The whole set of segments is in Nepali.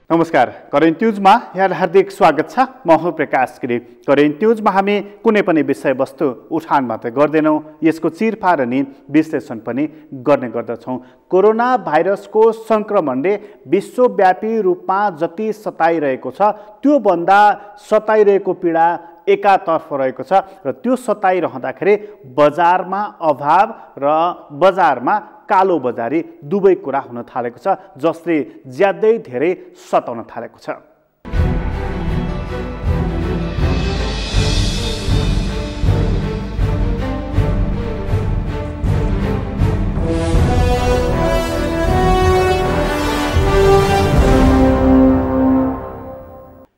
नमस्कार, करेन्ट न्युजमा यहाँ हार्दिक स्वागत छ। म हो प्रकाश गिरी। करेन्ट न्युजमा हामी कुनै पनि विषयवस्तु उठान मात्र गर्दैनौँ, यसको चिरफार अनि विश्लेषण पनि गर्ने गर्दछौँ। कोरोना भाइरसको सङ्क्रमणले विश्वव्यापी रूपमा जति सताइरहेको छ त्यो भन्दा सताइरहेको पीडा एकातर्फ रहेको छ र त्यो सताइरहँदाखेरि बजारमा अभाव र बजारमा कालो बजारी दुवै कुरा हुन थालेको छ, जसले ज्यादै धेरै सताउन थालेको छ।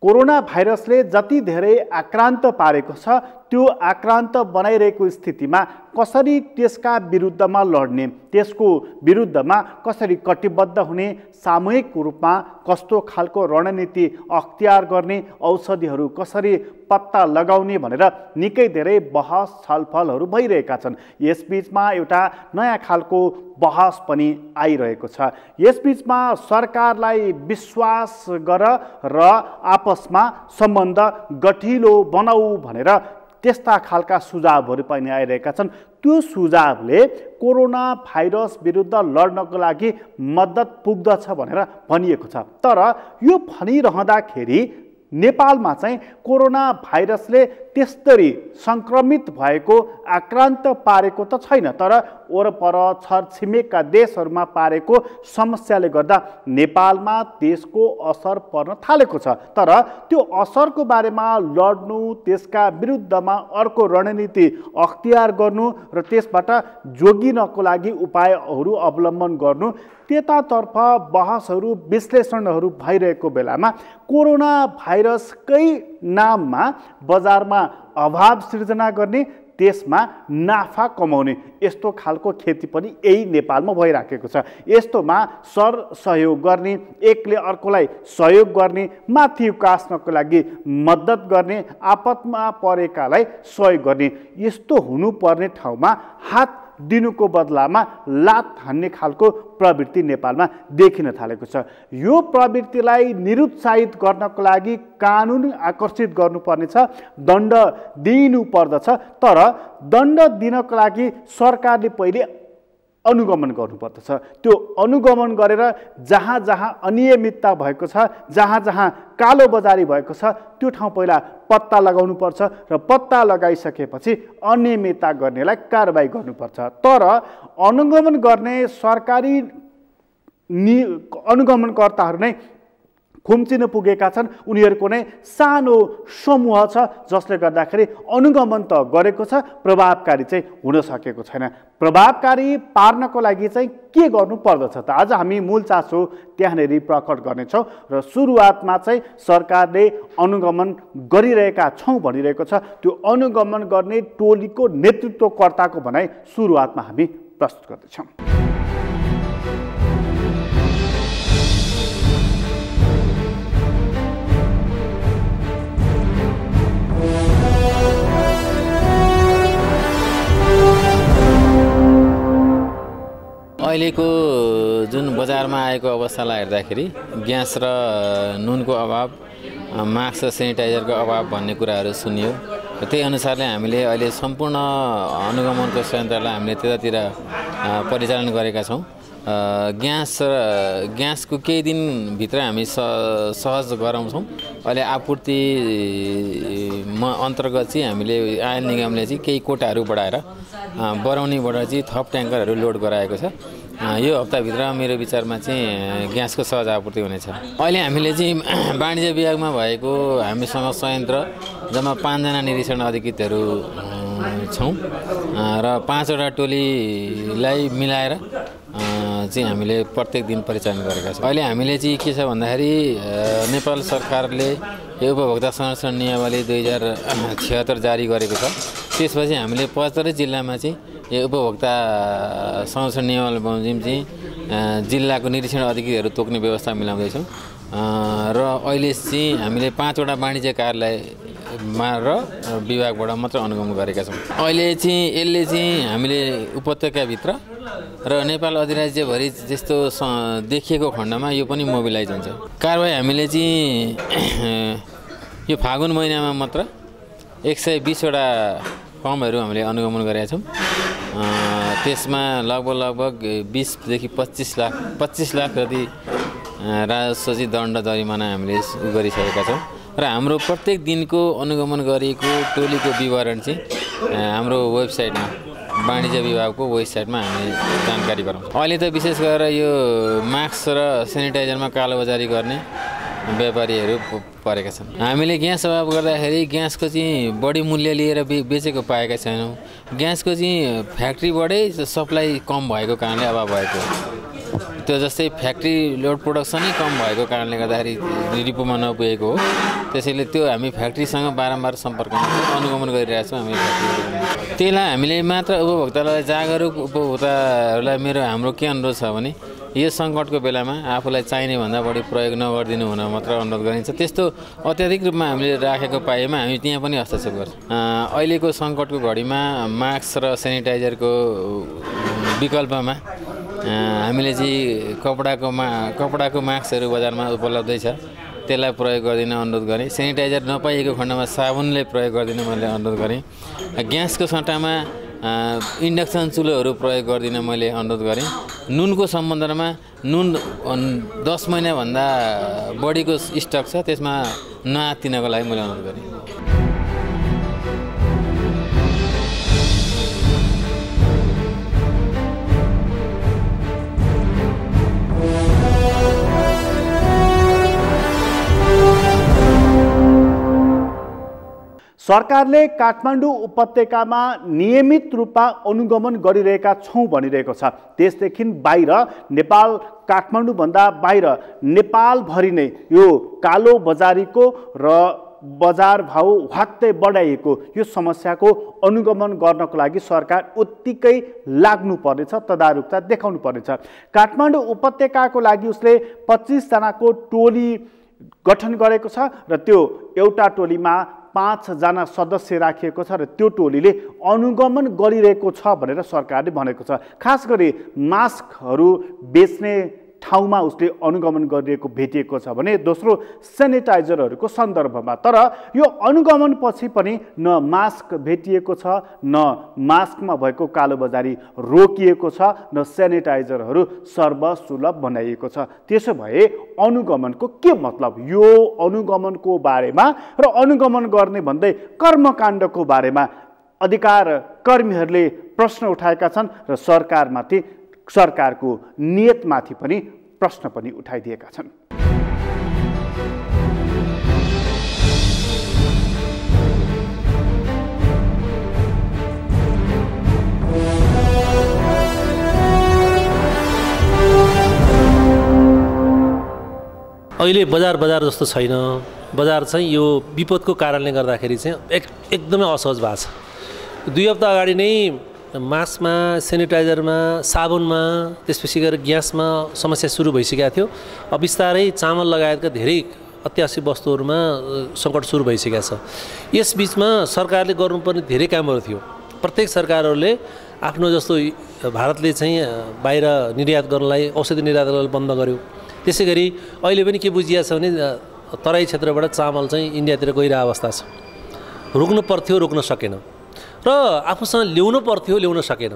कोरोना भाइरसले जति धेरै आक्रान्त पारेको छ त्यो आक्रान्त बनाइरहेको स्थितिमा कसरी त्यसका विरुद्धमा लड्ने, त्यसको विरुद्धमा कसरी कटिबद्ध हुने, सामूहिक रूपमा कस्तो खालको रणनीति अख्तियार गर्ने, औषधिहरू कसरी पत्ता लगाउने भनेर निकै धेरै बहस छलफलहरू भइरहेका छन्। यसबीचमा एउटा नयाँ खालको बहस पनि आइरहेको छ। यसबीचमा सरकारलाई विश्वास गर र आपसमा सम्बन्ध गठिलो बनाऊ भनेर त्यस्ता खालका सुझावहरू पनि आइरहेका छन्। त्यो सुझावले कोरोना भाइरस विरुद्ध लड्नको लागि मद्दत पुग्दछ भनेर भनिएको छ। तर यो भनिरहँदाखेरि नेपालमा चाहिँ कोरोना भाइरसले त्यसरी सङ्क्रमित भएको आक्रान्त पारेको त छैन, तर वरपर छरछिमेकका देशहरूमा पारेको समस्याले गर्दा नेपालमा त्यसको असर पर्न थालेको छ। तर त्यो असरको बारेमा लड्नु, त्यसका विरुद्धमा अर्को रणनीति अख्तियार गर्नु र त्यसबाट जोगिनको लागि उपायहरू अवलम्बन गर्नु, त्यतातर्फ बहसहरू विश्लेषणहरू भइरहेको बेलामा कोरोना भाइरसकै नाममा बजारमा अभाव सिर्जना गर्ने, त्यसमा नाफा कमाउने यस्तो खालको खेती पनि यही नेपालमा भइराखेको छ। यस्तोमा सहयोग गर्ने, एकले अर्कोलाई सहयोग गर्ने, माथि उकास्नको लागि मद्दत गर्ने, आपतमा परेकालाई सहयोग गर्ने, यस्तो हुनुपर्ने ठाउँमा हात दिनुको बदलामा लात हान्ने खालको प्रवृत्ति नेपालमा देखिन थालेको छ। यो प्रवृत्तिलाई निरुत्साहित गर्नको लागि कानुन आकर्षित गर्नुपर्नेछ, दण्ड दिनु पर्दछ। तर दण्ड दिनको लागि सरकारले पहिले अनुगमन गर्नुपर्दछ। त्यो अनुगमन गरेर जहाँ जहाँ अनियमितता भएको छ, जहाँ जहाँ कालो बजारी भएको छ त्यो ठाउँ पहिला पत्ता लगाउनुपर्छ र पत्ता लगाइसकेपछि अनियमितता गर्नेलाई कारबाही गर्नुपर्छ। तर अनुगमन गर्ने सरकारी अनुगमनकर्ताहरू नै खुम्चिन पुगेका छन्। उनीहरूको नै सानो समूह छ जसले गर्दाखेरि अनुगमन त गरेको छ, प्रभावकारी चाहिँ हुन सकेको छैन। प्रभावकारी पार्नको लागि चाहिँ के गर्नु पर्दछ त आज हामी मूल चासो त्यहाँनेरि प्रकट गर्नेछौँ र सुरुवातमा चाहिँ सरकारले अनुगमन गरिरहेका छौँ भनिरहेको छ। त्यो अनुगमन गर्ने टोलीको नेतृत्वकर्ताको भनाइ सुरुवातमा हामी प्रस्तुत गर्दैछौँ। अहिलेको जुन बजारमा आएको अवस्थालाई हेर्दाखेरि ग्यास र नुनको अभाव, मास्क र सेनिटाइजरको अभाव भन्ने कुराहरू सुनियो। त्यही अनुसारले हामीले अहिले सम्पूर्ण अनुगमनको संयन्त्रलाई हामीले त्यतातिर परिचालन गरेका छौँ। ग्यासको केही दिनभित्र हामी सहज गराउँछौँ। अहिले आपूर्ति अन्तर्गत चाहिँ हामीले आयल निगमले चाहिँ केही कोटाहरू बढाएर बराउनीबाट चाहिँ थप ट्याङ्करहरू लोड गराएको छ। यो हप्ताभित्र मेरो विचारमा चाहिँ ग्यासको सहज आपूर्ति हुनेछ। अहिले हामीले चाहिँ वाणिज्य विभागमा भएको हामीसँग संयन्त्र जम्मा 5 जना निरीक्षण अधिकृतहरू छौँ र 5 वटा टोलीलाई मिलाएर चाहिँ हामीले प्रत्येक दिन परिचालन गरेका छौँ। अहिले हामीले चाहिँ के छ भन्दाखेरि नेपाल सरकारले यो उपभोक्ता संरक्षण नियमावली 2076 जारी गरेको छ। त्यसपछि हामीले 75 जिल्लामा चाहिँ यो उपभोक्ता संरक्षण नियमावली बमोजिम चाहिँ जिल्लाको निरीक्षण अधिकारीहरू तोक्ने व्यवस्था मिलाउँदैछौँ र अहिले चाहिँ हामीले 5 वटा वाणिज्य कार्यालयमा र विभागबाट मात्र अनुगमन गरेका छौँ। अहिले चाहिँ यसले चाहिँ हामीले उपत्यकाभित्र र नेपाल अधिराज्यभरि जस्तो देखिएको खण्डमा यो पनि मोबिलाइज हुन्छ। कारबाही हामीले चाहिँ यो फागुन महिनामा मात्र 120वटा फर्महरू हामीले अनुगमन गरेका छौँ। त्यसमा लगभग 20 देखि 25 लाख जति राजस्व चाहिँ दण्ड जरिमाना हामीले गरिसकेका छौँ र हाम्रो प्रत्येक दिनको अनुगमन गरिएको टोलीको विवरण चाहिँ हाम्रो वेबसाइटमा वाणिज्य विभागको वेबसाइटमा हामीले जानकारी गराउँछौँ। अहिले त विशेष गरेर यो मास्क र सेनिटाइजरमा कालोबजारी गर्ने व्यापारीहरू परेका छन्। हामीले ग्यास अभाव गर्दाखेरि ग्यासको चाहिँ बढी मूल्य लिएर बेचेको पाएका छैनौँ। ग्यासको चाहिँ फ्याक्ट्रीबाटै सप्लाई कम भएको कारणले अभाव भएको, त्यो जस्तै फ्याक्ट्री लोड प्रोडक्सनै कम भएको कारणले गर्दाखेरि डिपोमा नपुगेको हो। त्यसैले त्यो हामी फ्याक्ट्रीसँग बारम्बार सम्पर्कमा अनुगमन गरिरहेका छौँ। हामी त्यसलाई हामीले मात्र उपभोक्तालाई जागरुक उपभोक्ताहरूलाई हाम्रो के अनुरोध छ भने यो सङ्कटको बेलामा आफूलाई चाहिने भन्दा बढी प्रयोग नगरिदिनु हुन मात्र अनुरोध गरिन्छ। त्यस्तो अत्याधिक रूपमा हामीले राखेको पाएमा हामी त्यहाँ पनि हस्तक्षेप गर्छौँ। अहिलेको सङ्कटको घडीमा मास्क र सेनिटाइजरको विकल्पमा हामीले चाहिँ कपडाको मास्कहरू बजारमा उपलब्धै छ, त्यसलाई प्रयोग गरिदिन अनुरोध गरेँ। सेनिटाइजर नपाइएको खण्डमा साबुनले प्रयोग गरिदिन मैले अनुरोध गरेँ। ग्यासको सट्टामा इन्डक्सन चुलोहरू प्रयोग गरिदिन मैले अनुरोध गरेँ। नुनको सम्बन्धमा नुन 10 महिनाभन्दा बढीको स्टक छ, त्यसमा नआत्तिनको लागि मैले अनुरोध गरेँ। सरकारले काठमाडौँ उपत्यकामा नियमित रूपमा अनुगमन गरिरहेका छौँ भनिरहेको छ। त्यसदेखि बाहिर नेपाल काठमाडौँभन्दा बाहिर नेपालभरि नै यो कालो बजारीको र बजार भाउ हत्तै बढाइएको यो समस्याको अनुगमन गर्नको लागि सरकार उत्तिकै लाग्नु पर्नेछ, तदारुकता देखाउनु पर्नेछ। काठमाडौँ उपत्यकाको लागि उसले 25 जनाको टोली गठन गरेको छ र त्यो एउटा टोलीमा 5 जना सदस्य राखिएको छ र त्यो टोलीले अनुगमन गरिरहेको छ भनेर सरकारले भनेको छ। खास गरी मास्कहरू बेच्ने ठाउँमा उसले अनुगमन गरिएको भेटिएको छ भने दोस्रो सेनिटाइजरहरूको सन्दर्भमा। तर यो अनुगमन पछि पनि न मास्क भेटिएको छ, न मास्कमा भएको कालोबजारी रोकिएको छ, न सेनिटाइजरहरू सर्वसुलभ बनाइएको छ। त्यसो भए अनुगमनको के मतलब? यो अनुगमनको बारेमा र अनुगमन गर्ने भन्दै कर्मकाण्डको बारेमा अधिकार कर्मीहरूले प्रश्न उठाएका छन् र सरकारको नियतमाथि पनि प्रश्न पनि उठाइदिएका छन्। अहिले बजार जस्तो छैन। बजार चाहिँ यो विपदको कारणले गर्दाखेरि चाहिँ एकदमै असहज भएको छ। 2 हप्ता अगाडि नै मास्कमा, सेनिटाइजरमा, साबुनमा, त्यसपछि गएर ग्यासमा समस्या सुरु भइसकेको थियो। अब बिस्तारै चामल लगायतका धेरै अत्यावश्यक वस्तुहरूमा सङ्कट सुरु भइसकेको छ। यस बिचमा सरकारले गर्नुपर्ने धेरै कामहरू थियो। प्रत्येक सरकारहरूले आफ्नो जस्तो भारतले चाहिँ बाहिर निर्यात गर्नलाई, औषधि निर्यात गर्नलाई बन्द गर्यो। त्यसै गरी अहिले पनि के बुझिएको छ भने तराई क्षेत्रबाट चामल चाहिँ इन्डियातिर गइरहेको अवस्था छ। रोक्नु पर्थ्यो, रोक्न सकेन, र आफूसँग ल्याउनु पर्थ्यो, ल्याउन सकेन।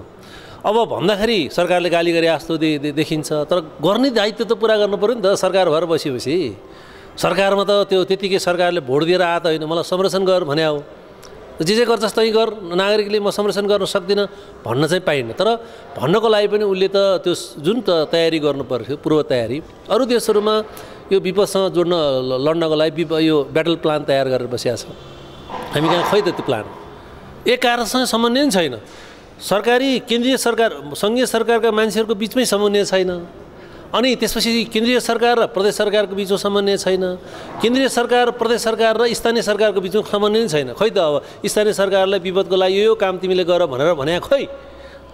अब भन्दाखेरि सरकारले गाली गरे जस्तो देखिन्छ, तर गर्ने दायित्व त पुरा गर्नु पऱ्यो नि त। सरकार भएर बसेपछि सरकारमा त त्यो त्यतिकै सरकारले भोट दिएर आए त होइन, मलाई संरक्षण गर भने हो, जे गर्छस् तै गर, नागरिकले म संरक्षण गर्न सक्दिनँ भन्न चाहिँ पाइन्न। तर भन्नको लागि पनि उसले त त्यो जुन तयारी गर्नु पर्थ्यो, पूर्व तयारी, अरू देशहरूमा यो विपदसँग जोड्न लड्नको लागि यो ब्याटल प्लान तयार गरेर बसिया छ। हामी कहाँ खै त त्यो प्लान? एक कारसँग समन्वय नै छैन। सरकारी केन्द्रीय सरकार, सङ्घीय सरकारका मान्छेहरूको बिचमै समन्वय छैन। अनि त्यसपछि केन्द्रीय सरकार र प्रदेश सरकारको बिचमा समन्वय छैन। केन्द्रीय सरकार, प्रदेश सरकार र स्थानीय सरकारको बिचमा समन्वय नै छैन। खै त अब स्थानीय सरकारलाई विपदको लागि यो काम तिमीले गर भनेर भने खै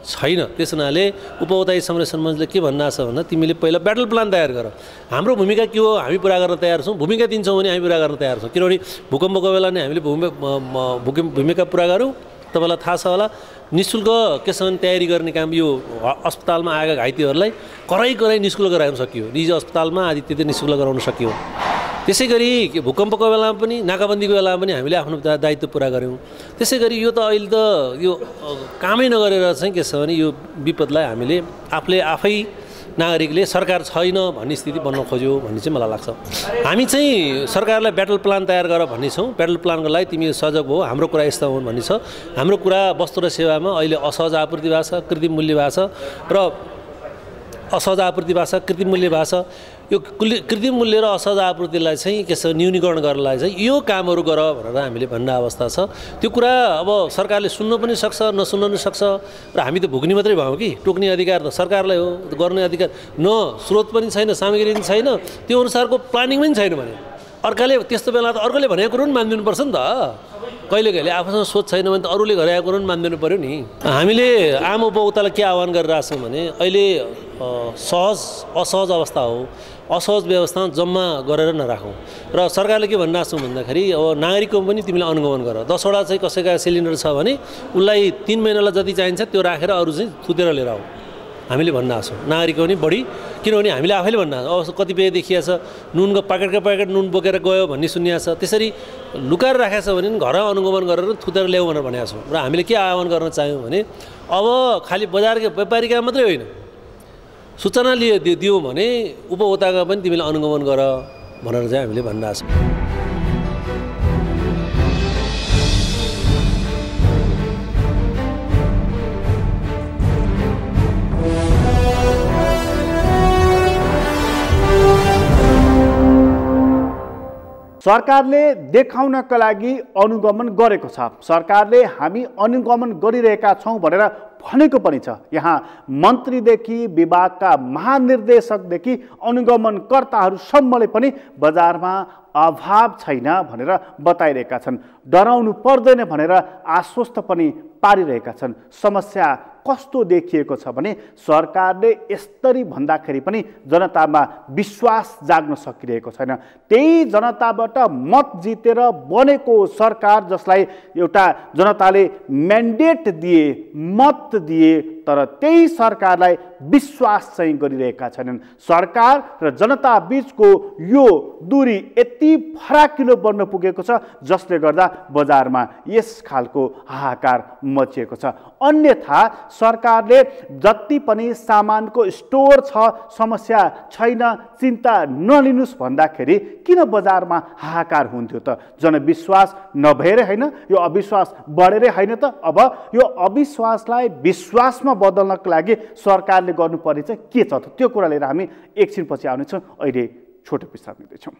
छैन। त्यस हुनाले उपभोक्ता संरक्षण मञ्चले के भनिरहेको छ भन्दा तिमीले पहिला ब्याटल प्लान तयार गर। हाम्रो भूमिका के हो हामी पुरा गर्न तयार छौँ। भूमिका दिन्छौँ भने हामी पुरा गर्न तयार छौँ। किनभने भूकम्पको बेला नै हामीले भूमिका पुरा गऱ्यौँ। तपाईँलाई थाहा छ होला, निःशुल्क के छ भने तयारी गर्ने काम यो अस्पतालमा आएका घाइतेहरूलाई कराई निःशुल्क गराउन सकियो, निजी अस्पतालमा आदि त्यति निःशुल्क गराउन सकियो। त्यसै गरी भूकम्पको बेलामा पनि नाकाबन्दीको बेलामा पनि हामीले आफ्नो दायित्व पुरा गऱ्यौँ। त्यसै गरी यो त अहिले त यो कामै नगरेर चाहिँ के छ भने यो विपदलाई हामीले आफै नागरिकले सरकार छैन भन्ने स्थिति बन्न खोज्यो भन्ने चाहिँ मलाई लाग्छ। हामी चाहिँ सरकारलाई ब्याटल प्लान तयार गर भन्ने छौँ। ब्याटल प्लानको लागि तिमी सजग हो, हाम्रो कुरा यस्तो हुन् भन्ने छ। हाम्रो कुरा वस्तु र सेवामा अहिले असहज आपूर्ति भएको छ, कृत्रिम मूल्य भएको छ र असहज आपूर्ति भएको छ, कृत्रिम मूल्य भएको छ। यो कृत्रिम मूल्य र असहज आपूर्तिलाई चाहिँ के छ न्यूनीकरण गर्नलाई चाहिँ यो कामहरू गर भनेर हामीले भन्ने अवस्था छ। त्यो कुरा अब सरकारले सुन्नु पनि सक्छ, नसुन्न पनि सक्छ र हामी त भुग्ने मात्रै भयौँ कि टोक्ने अधिकार त सरकारलाई हो, गर्ने अधिकार न स्रोत पनि छैन, सामग्री पनि छैन, त्यो अनुसारको प्लानिङ पनि छैन भने अर्काले त्यस्तो बेला त अर्कोले भनेको कुरो पनि मानिदिनुपर्छ नि त। कहिले आफूसँग सोच छैन भने त अरूले भनेको कुरो पनि मानिदिनु पऱ्यो नि। हामीले आम उपभोक्तालाई के आह्वान गरिरहेको छौँ भने अहिले असहज अवस्था हो, असहज व्यवस्था जम्मा गरेर नराखौँ र सरकारले के भनिरहेको छौँ भन्दाखेरि अब नागरिकको पनि तिमीले अनुगमन गर। 10 वटा चाहिँ कसैका सिलिन्डर छ भने उसलाई 3 महिनालाई जति चाहिन्छ त्यो राखेर अरू चाहिँ थुतेर लिएर आऊ हामीले भन्न आएको छौँ। नागरिकको पनि बढी, किनभने हामीले आफैले भन्न अब कतिपय देखिया छ नुनको प्याकेट नुन बोकेर गयो भन्ने सुनिया छ। त्यसरी लुकाएर राखेको छ भने घर अनुगमन गरेर थुतेर ल्याऊ भनेर भनेको छौँ। र हामीले के आह्वान गर्न चाह्यौँ भने अब खालि बजारको व्यापारीका मात्रै होइन, सूचना दियौँ भने उपभोक्ताका पनि तिमीले अनुगमन गर भनेर चाहिँ हामीले भनिरहेको छौँ। सरकारले देखाउनका लागि अनुगमन गरेको छ, सरकारले हामी अनुगमन गरिरहेका छौँ भनेर भनेको पनि छ। यहाँ मन्त्रीदेखि विभागका महानिर्देशकदेखि अनुगमनकर्ताहरूसम्मले पनि बजारमा अभाव छैन भनेर बताइरहेका छन्। डराउनु पर्दैन भनेर आश्वस्त पनि पारिरहेका छन्। समस्या कस्तो देखिएको छ भने सरकारले यसरी भन्दाखेरि पनि जनतामा विश्वास जाग्न सकिरहेको छैन। त्यही जनताबाट मत जितेर बनेको सरकार जसलाई एउटा जनताले म्यान्डेट दिए, मत दिए, तर त्यही सरकारलाई विश्वास चाहिँ गरिरहेका छैनन्। सरकार र जनता बीचको यो दूरी यति फराकिलो बन्न पुगेको छ जसले गर्दा बजारमा यस खालको हाहाकार मचिएको छ। अन्यथा सरकारले जति पनि सामानको स्टोर छ, समस्या छैन, चिन्ता नलिनुस् भन्दाखेरि किन बजारमा हाहाकार हुन्थ्यो त? जनविश्वास नभएरै होइन, यो अविश्वास बढेरै होइन त? अब यो अविश्वासलाई विश्वासमा बदल्नको लागि सरकारले गर्नुपर्ने चाहिँ के छ त? त्यो कुरा लिएर हामी एकछिनपछि आउनेछौँ। अहिले छोटो विश्राम लिँदैछौँ।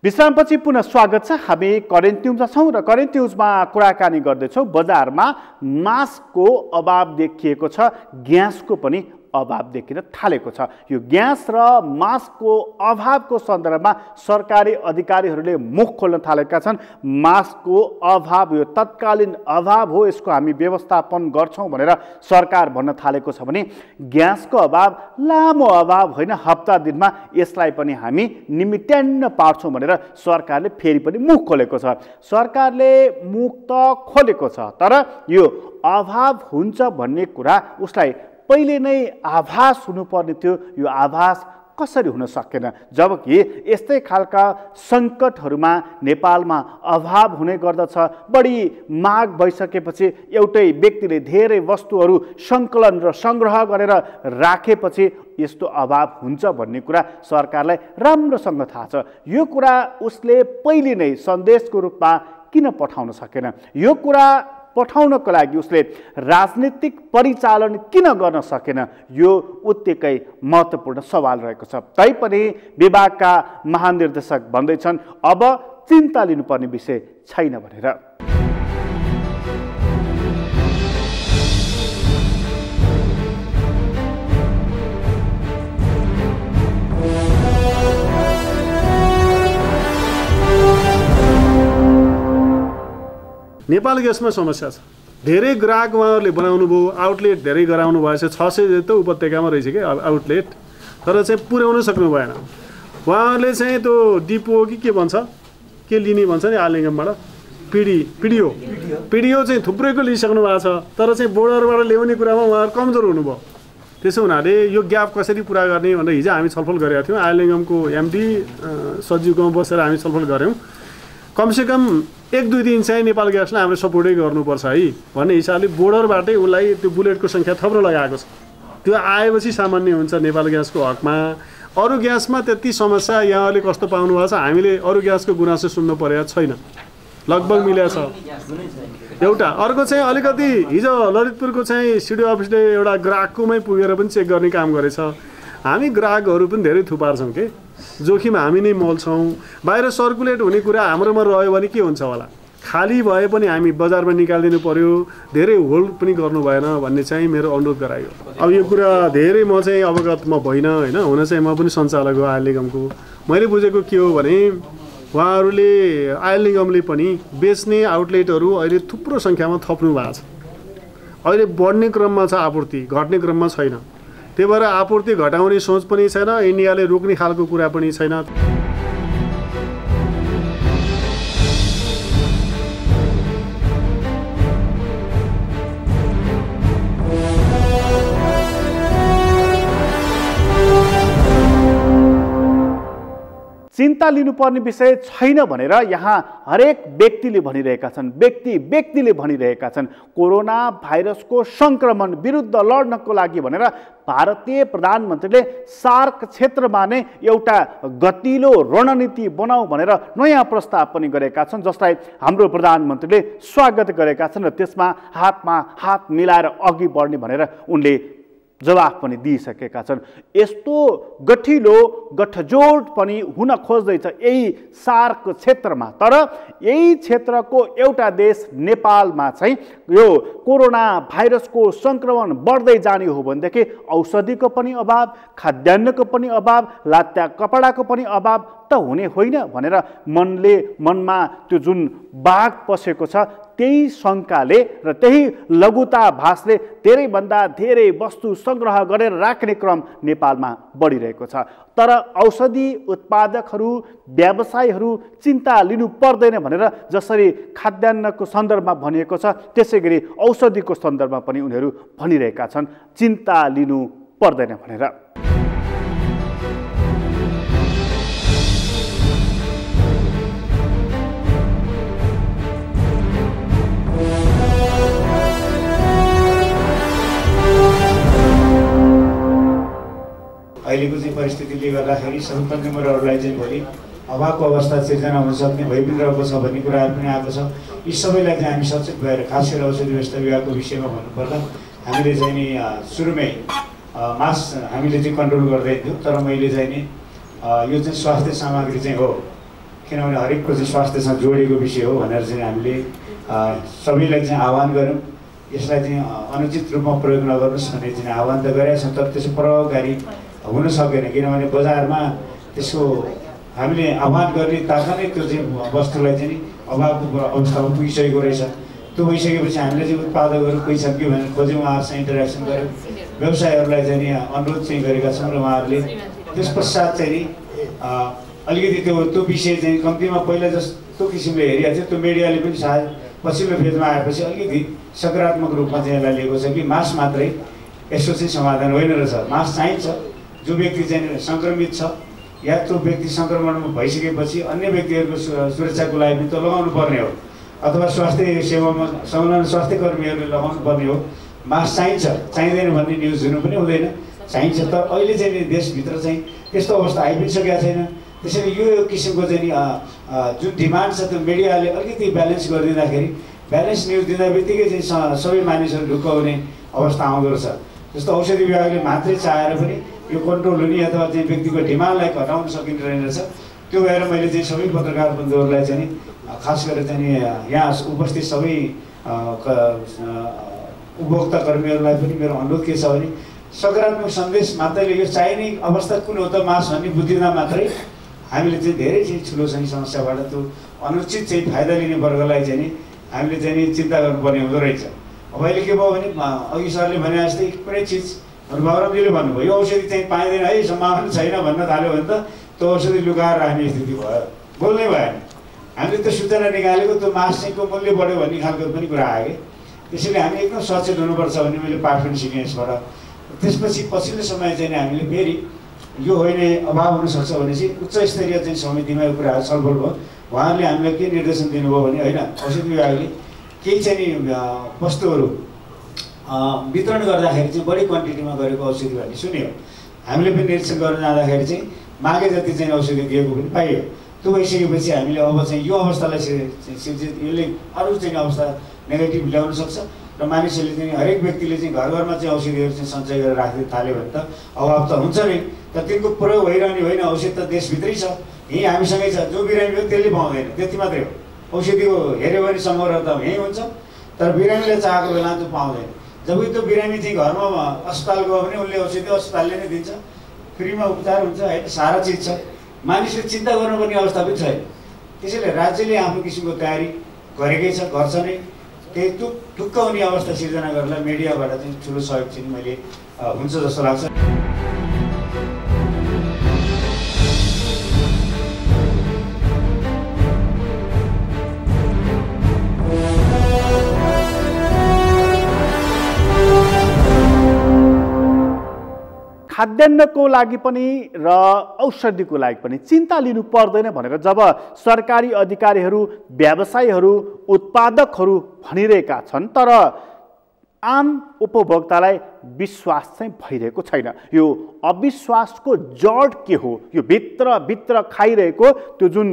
विश्रामपछि पुनः स्वागत छ। हामी करेन्ट न्युजमा छौँ र करेन्ट न्युजमा कुराकानी गर्दैछौँ। बजारमा मास्कको अभाव देखिएको छ, ग्यासको पनि अभाव देखिन थालेको छ। यो ग्यास र मास्कको अभावको सन्दर्भमा सरकारी अधिकारीहरूले मुख खोल्न थालेका छन्। मास्कको अभाव यो तत्कालीन अभाव हो, यसको हामी व्यवस्थापन गर्छौँ भनेर सरकार भन्न थालेको छ भने ग्यासको अभाव लामो अभाव होइन, हप्ता दिनमा यसलाई पनि हामी निमिट्यान्न पार्छौँ भनेर सरकारले फेरि पनि मुख खोलेको छ। सरकारले मुख त खोलेको छ, तर यो अभाव हुन्छ भन्ने कुरा उसलाई पहिले नै आभास हुनुपर्ने थियो। यो आभास कसरी हुन सकेन? जबकि यस्तै खालका सङ्कटहरूमा नेपालमा अभाव हुने गर्दछ। बढी माग भइसकेपछि एउटै व्यक्तिले धेरै वस्तुहरू सङ्कलन र सङ्ग्रह गरेर राखेपछि यस्तो अभाव हुन्छ भन्ने कुरा सरकारलाई राम्रोसँग थाहा छ। यो कुरा उसले पहिले नै सन्देशको रूपमा किन पठाउन सकेन? यो कुरा पठाउनको लागि उसले राजनीतिक परिचालन किन गर्न सकेन? यो उत्तिकै महत्त्वपूर्ण सवाल रहेको छ। तैपनि विभागका महानिर्देशक भन्दैछन् अब चिन्ता लिनुपर्ने विषय छैन भनेर। नेपाल ग्यासमा समस्या छ। धेरै ग्राहक उहाँहरूले बनाउनु भयो, आउटलेट धेरै गराउनु भएछ, 600 जस्तो उपत्यकामा रहेछ कि आउटलेट, तर चाहिँ पुर्याउन सक्नु भएन। उहाँहरूले चाहिँ त्यो डिपो कि के भन्छ, के लिने भन्छ नि आलिङ्गमबाट, पिडिओ चाहिँ थुप्रैको लिइसक्नु भएको छ, तर चाहिँ बोर्डरबाट ल्याउने कुरामा उहाँहरू कमजोर हुनुभयो। त्यसो हुनाले यो ग्याप कसरी पुरा गर्ने भनेर हिजो हामी छलफल गरेका थियौँ। आलिङ्गमको एमडी सचिवकोमा बसेर हामी छलफल गऱ्यौँ। कमसेकम 1-2 दिन चाहिँ नेपाल ग्यासलाई हामीले सपोर्टै गर्नुपर्छ है भन्ने हिसाबले बोर्डरबाटै उसलाई त्यो बुलेटको सङ्ख्या थप्रो लगाएको छ। त्यो आएपछि सामान्य हुन्छ नेपाल ग्यासको हकमा। अरू ग्यासमा त्यति समस्या यहाँहरूले कस्तो पाउनु भएको छ, हामीले अरू ग्यासको गुनासो सुन्नु परेको छैन, लगभग मिलेको छ। एउटा अर्को चाहिँ अलिकति हिजो ललितपुरको चाहिँ सिडिओ अफिसले एउटा ग्राहककोमै पुगेर पनि चेक गर्ने काम गरेछ। हामी ग्राहकहरू पनि धेरै थुपार्छौँ कि जोखिम हामी नै मोल्छौँ। बाहिर सर्कुलेट हुने कुरा हाम्रोमा रह्यो भने के हुन्छ होला, खाली भए पनि हामी बजारमा निकालिदिनु पर्यो, धेरै होल्ड पनि गर्नु भएन भन्ने चाहिँ मेरो अनुरोध गरायो। अब यो कुरा धेरै म चाहिँ अवगत म भइनँ होइन, हुन चाहिँ म पनि सञ्चालक हो आयल निगमको। मैले बुझेको के हो भने उहाँहरूले आयल निगमले पनि बेच्ने आउटलेटहरू अहिले थुप्रो सङ्ख्यामा थप्नु भएको छ। अहिले बढ्ने क्रममा छ आपूर्ति, घट्ने क्रममा छैन। त्यही भएर आपूर्ति घटाउने सोच पनि छैन, इन्डियाले रोक्ने खालको कुरा पनि छैन। चिन्ता लिनुपर्ने विषय छैन भनेर यहाँ हरेक व्यक्तिले भनिरहेका छन्, व्यक्तिले भनिरहेका छन्। कोरोना भाइरसको सङ्क्रमण विरुद्ध लड्नको लागि भनेर भारतीय प्रधानमन्त्रीले सार्क क्षेत्रमा नै एउटा गतिलो रणनीति बनाऊ भनेर नयाँ प्रस्ताव पनि गरेका छन्, जसलाई हाम्रो प्रधानमन्त्रीले स्वागत गरेका छन् र त्यसमा हातमा हात मिलाएर अघि बढ्ने भनेर उनले जवाफ पनि दिइसकेका छन्। यस्तो गठिलो गठजोड पनि हुन खोज्दैछ यही सार्क क्षेत्रमा। तर यही क्षेत्रको एउटा देश नेपालमा चाहिँ यो कोरोना भाइरसको सङ्क्रमण बढ्दै जाने हो भनेदेखि औषधिको पनि अभाव, खाद्यान्नको पनि अभाव, लात्या कपडाको पनि अभाव त हुने होइन भनेर मनमा त्यो जुन बाघ पसेको छ त्यही शङ्काले र त्यही लघुताभासले धेरैभन्दा धेरै वस्तु सङ्ग्रह गरेर राख्ने क्रम नेपालमा बढिरहेको छ। तर औषधि उत्पादकहरू, व्यवसायीहरू चिन्ता लिनु पर्दैन भनेर जसरी खाद्यान्नको सन्दर्भमा भनिएको छ त्यसै गरी औषधिको सन्दर्भमा पनि उनीहरू भनिरहेका छन् चिन्ता लिनु पर्दैन भनेर। अहिलेको चाहिँ परिस्थितिले गर्दाखेरि सबै कन्ज्युमरहरूलाई चाहिँ भोलि अभावको अवस्था सिर्जना हुन सक्ने भइरहेको छ भन्ने कुराहरू पनि आएको छ। यी सबैलाई चाहिँ हामी सचेत भएर खास गरी औषधि व्यवस्था विभागको विषयमा भन्नुपर्दा हामीले चाहिँ नि सुरुमै मास हामीले चाहिँ कन्ट्रोल गर्दै थियौँ, तर मैले चाहिँ नि यो चाहिँ स्वास्थ्य सामग्री चाहिँ हो, किनभने हरेकको चाहिँ स्वास्थ्यसँग जोडिएको विषय हो भनेर चाहिँ हामीले सबैलाई चाहिँ आह्वान गऱ्यौँ। यसलाई चाहिँ अनुचित रूपमा प्रयोग नगर्नुहोस् भन्ने चाहिँ आह्वान त गरेका छौँ, तर त्यसो प्रभावकारी हुन सकेन, किनभने बजारमा त्यसको हामीले आह्वान गर्ने ताका नै त्यो चाहिँ वस्तुलाई चाहिँ अभावको अवस्थामा पुगिसकेको रहेछ। त्यो भइसकेपछि हामीले चाहिँ उत्पादकहरू कोही छ कि भनेर खोज्यौँ, उहाँहरूसँग इन्टरेक्सन गऱ्यौँ, व्यवसायहरूलाई चाहिँ अनुरोध चाहिँ गरेका छौँ र उहाँहरूले त्यस पश्चात चाहिँ नि अलिकति त्यो विषय चाहिँ कम्तीमा पहिला जस्तो किसिमले हेरिएको थियो, त्यो मिडियाले पनि सायद पछिल्लो फेजमा आएपछि अलिकति सकारात्मक रूपमा चाहिँ यसलाई लिएको छ कि मास मात्रै यसो चाहिँ समाधान होइन रहेछ। मास चाहिन्छ, जो व्यक्ति चाहिँ सङ्क्रमित छ या त्यो व्यक्ति सङ्क्रमणमा भइसकेपछि अन्य व्यक्तिहरूको सुरक्षाको लागि पनि त्यो लगाउनु पर्ने हो, अथवा स्वास्थ्य सेवामा संलग्न स्वास्थ्य कर्मीहरूले लगाउनु पर्ने हो। मास्क चाहिन्छ, चाहिँदैन भन्ने न्युज हुनु पनि हुँदैन, चाहिन्छ। तर अहिले चाहिँ देशभित्र चाहिँ त्यस्तो अवस्था आइपुगिसकेको छैन। त्यसैले यो किसिमको चाहिँ जुन डिमान्ड छ त्यो मिडियाले अलिकति ब्यालेन्स गरिदिँदाखेरि, ब्यालेन्स न्युज दिँदा बित्तिकै चाहिँ सबै मानिसहरू ढुक्क हुने अवस्था आउँदो रहेछ। जस्तो औषधि विभागले मात्रै चाहेर पनि यो कन्ट्रोल हुने अथवा चाहिँ व्यक्तिको डिमान्डलाई घटाउन सकिने रहेछ। त्यो भएर मैले चाहिँ सबै पत्रकार बन्धुहरूलाई चाहिँ खास गरेर चाहिँ यहाँ उपस्थित सबै उपभोक्ता कर्मीहरूलाई पनि मेरो अनुरोध के छ भने सकारात्मक सन्देश मात्रैले यो चाहिने अवस्था कुन हो त मास भन्ने बुझ्दिँदा मात्रै हामीले चाहिँ धेरै चाहिँ ठुलो चाहिँ समस्याबाट त्यो अनुचित चाहिँ फाइदा लिने वर्गलाई चाहिँ हामीले चाहिँ नि चिन्ता गर्नुपर्ने हुँदो रहेछ। अब अहिले के भयो भने अघि सरले भने जस्तै कुनै चिज गौरवजीले भन्नुभयो यो औषधि चाहिँ पाइँदैन है, सम्भावना छैन भन्न थाल्यो भने त त्यो औषधि लुकाएर राख्ने स्थिति भयो, बोल्नै भएन। हामीले त्यो सूचना निकालेको त्यो मास चाहिँ को मूल्य बढ्यो भन्ने खालको पनि कुरा आयो कि। त्यसैले हामी एकदम सचेत हुनुपर्छ भन्ने मैले पाठ पनि सिकेँ यसबाट। त्यसपछि पछिल्लो समय चाहिँ हामीले फेरि यो होइन अभाव हुनसक्छ भनेपछि उच्च स्तरीय चाहिँ समितिमा यो कुराहरू छलफल भयो। उहाँहरूले हामीलाई के निर्देशन दिनुभयो भने होइन औषधि विभागले केही चाहिँ नि वस्तुहरू वितरण गर्दाखेरि चाहिँ बढी क्वान्टिटीमा गरेको औषधि भन्ने सुन्यो। हामीले पनि निरीक्षण गर्न जाँदाखेरि चाहिँ मागे जति चाहिँ औषधि दिएको पनि पाइयो। त्यो भइसकेपछि हामीले अब चाहिँ यो अवस्थालाई सिर्जित यसले अरू चाहिँ अवस्था नेगेटिभ ल्याउन सक्छ र मानिसहरूले चाहिँ हरेक व्यक्तिले चाहिँ घर घरमा चाहिँ औषधिहरू चाहिँ सञ्चय गरेर राख्दै थाल्यो भने त अभाव त हुन्छ नै, तर तिनको प्रयोग भइरहने होइन। औषधि त देशभित्रै छ, यहीँ हामीसँगै छ। जो बिरामी हो त्यसले पाउँदैन, त्यति मात्रै हो। औषधिको हेऱ्यो भने सङ्ग्रह त यहीँ हुन्छ, तर बिरामीले चाहेको बेला त्यो पाउँदैन। जब त्यो बिरामी चाहिँ घरमा अस्पताल गयो भने उसले औषधि अस्पतालले नै दिन्छ, फ्रीमा उपचार हुन्छ होइन, सारा चिज छ। मानिसले चिन्ता गर्नुपर्ने अवस्था पनि छैन। त्यसैले राज्यले आफ्नो किसिमको तयारी गरेकै छ, गर्छ नै। त्यही ढुक्क हुने अवस्था सिर्जना गर्नलाई मिडियाबाट चाहिँ ठुलो सहयोग चाहिँ मैले हुन्छ जस्तो लाग्छ। खाद्यान्नको लागि पनि र औषधिको लागि पनि चिन्ता लिनु पर्दैन भनेर जब सरकारी अधिकारीहरू, व्यवसायीहरू, उत्पादकहरू भनिरहेका छन्, तर आम उपभोक्तालाई विश्वास चाहिँ भइरहेको छैन। यो अविश्वासको जड के हो? यो भित्र खाइरहेको त्यो जुन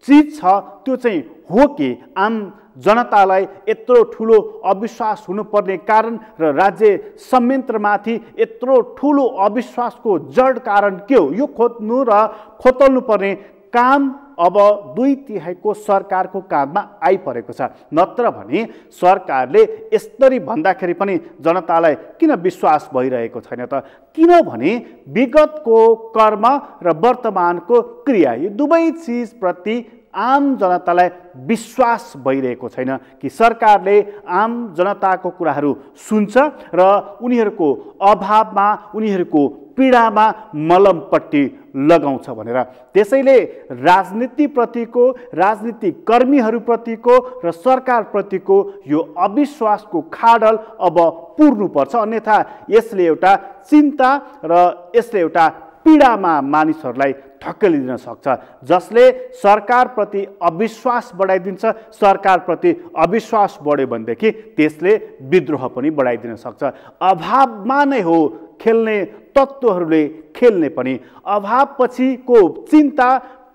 चिज छ त्यो चाहिँ हो कि आम जनतालाई यत्रो ठुलो अविश्वास हुनुपर्ने कारण र राज्य संयन्त्रमाथि यत्रो ठुलो अविश्वासको जड कारण के हो? यो खोज्नु र खोतल्नु पर्ने काम अब 2/3 सरकारको काममा आइपरेको छ। नत्र भने सरकारले यसरी भन्दाखेरि पनि जनतालाई किन विश्वास भइरहेको छैन त? किनभने विगतको कर्म र वर्तमानको क्रिया यो दुवै चिजप्रति आम जनतालाई विश्वास भइरहेको छैन कि सरकारले आम जनताको कुराहरू सुन्छ र उनीहरूको अभावमा, उनीहरूको पीडामा मलमपट्टि लगाउँछ भनेर। त्यसैले राजनीतिप्रतिको, राजनीतिक कर्मीहरूप्रतिको र सरकारप्रतिको यो अविश्वासको खाडल अब पुर्नुपर्छ। अन्यथा यसले एउटा चिन्ता र यसले एउटा पीडामा मानिसहरूलाई धकेलिदिन सक्छ, जसले सरकारप्रति अविश्वास बढाइदिन्छ। सरकारप्रति अविश्वास बढ्यो भनेदेखि त्यसले विद्रोह पनि बढाइदिन सक्छ। अभावमा नै हो खेल्ने तत्त्वहरूले खेल्ने पनि। अभावपछिको चिन्ता,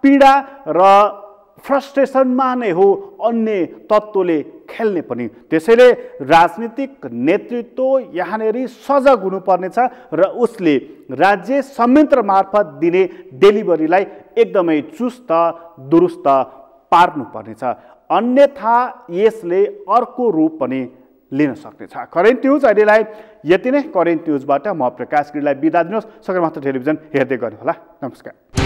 पीडा र फ्रस्ट्रेसनमा नै हो अन्य तत्त्वले खेल्ने पनि। त्यसैले राजनीतिक नेतृत्व यहाँनेर सजग हुनुपर्नेछ र उसले राज्य संयन्त्र मार्फत दिने डेलिभरीलाई एकदमै चुस्त दुरुस्त पार्नुपर्नेछ। अन्यथा यसले अर्को रूप पनि लिन सक्नेछ। करेन्ट न्युज अहिलेलाई यति नै। करेन्ट न्युजबाट म प्रकाश गिरीलाई बिदा दिनुहोस्। सगरमाथा टेलिभिजन हेर्दै गर्नुहोला। नमस्कार।